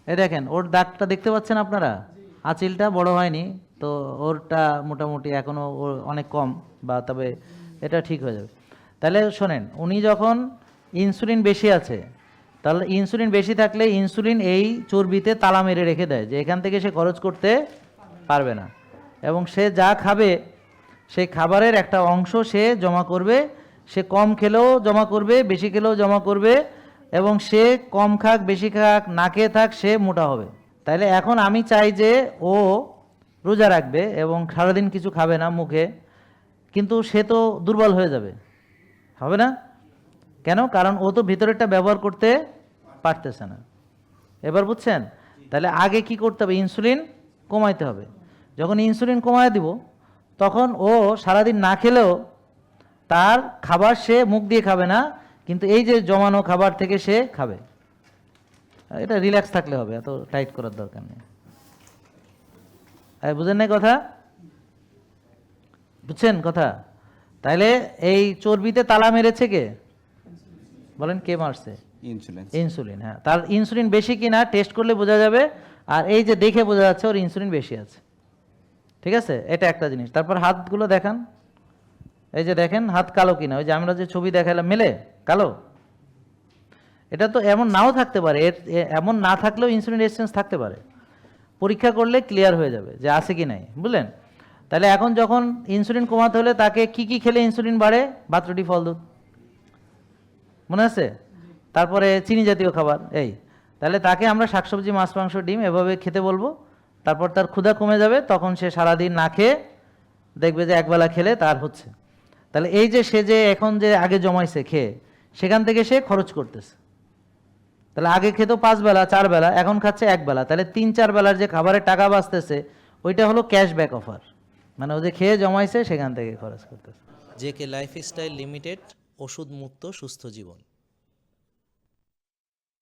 এই দেখেন ওর দাগটা দেখতে পাচ্ছেন আপনারা, আঁচিলটা বড় হয়নি তো, ওরটা মোটামুটি এখনও ওর অনেক কম, বা তবে এটা ঠিক হয়ে যাবে। তাহলে শোনেন, উনি যখন ইনসুলিন বেশি আছে, তাহলে ইনসুলিন বেশি থাকলে ইনসুলিন এই চর্বিতে তালা মেরে রেখে দেয় যে এখান থেকে সে খরচ করতে পারবে না, এবং সে যা খাবে সেই খাবারের একটা অংশ সে জমা করবে, সে কম খেলেও জমা করবে, বেশি খেলেও জমা করবে, এবং সে কম খাক বেশি খাক না খেয়ে থাক সে মোটা হবে। তাইলে এখন আমি চাই যে ও রোজা রাখবে এবং সারাদিন কিছু খাবে না মুখে, কিন্তু সে তো দুর্বল হয়ে যাবে, হবে না? কেন? কারণ ও তো ভিতরেরটা ব্যবহার করতে পারতেছে না। এবার বুঝছেন? তাহলে আগে কি করতে হবে? ইনসুলিন কমাইতে হবে। যখন ইনসুলিন কমায় দিব তখন ও সারাদিন না খেলেও তার খাবার সে মুখ দিয়ে খাবে না, কিন্তু এই যে জমানো খাবার থেকে সে খাবে। এটা রিল্যাক্স থাকলে হবে, এত টাইট করার দরকার নেই। বুঝেন নাই কথা? বুঝছেন কথা? তাইলে এই চর্বিতে তালা মেরেছে কে? বলেন কে মারছে? ইনসুলিন। ইনসুলিন। হ্যাঁ, তার ইনসুলিন বেশি কিনা টেস্ট করলে বোঝা যাবে, আর এই যে দেখে বোঝা যাচ্ছে ওর ইনসুলিন বেশি আছে। ঠিক আছে, এটা একটা জিনিস। তারপর হাতগুলো দেখান, এই যে দেখেন হাত কালো কিনা, ওই যে আমরা যে ছবি দেখালাম মেলে কালো, এটা তো এমন নাও থাকতে পারে, এমন না থাকলেও ইনসুলিন রেজিস্ট্যান্স থাকতে পারে। পরীক্ষা করলে ক্লিয়ার হয়ে যাবে যে আছে কি নাই, বুঝলেন? তাহলে এখন যখন ইনসুলিন কমাতে হলে তাকে কি কি খেলে ইনসুলিন বাড়ে? ভাত রুটি ফল দুধ, মনে আছে? তারপরে চিনি জাতীয় খাবার, এই। তাহলে তাকে আমরা শাকসবজি মাছ মাংস ডিম এভাবে খেতে বলবো, তারপর তার ক্ষুধা কমে যাবে, তখন সে সারাদিন না খেয়ে দেখবে যে একবেলা খেলে তার হচ্ছে। তাহলে এই যে সে যে এখন যে আগে জমাইছে খেয়ে, সেখান থেকে সে খরচ করতেছে। তাহলে আগে খেত 5 বেলা 4 বেলা, এখন খাচ্ছে 1 বেলা, তাহলে 3-4 বেলার যে খাবারের টাকা বাঁচতেছে ওইটা হলো ক্যাশব্যাক অফার, মানে ও যে খেয়ে জমাইছে সেখান থেকে খরচ করতেছে। জেকে লাইফস্টাইল লিমিটেড, ওষুধ মুক্ত সুস্থ জীবন।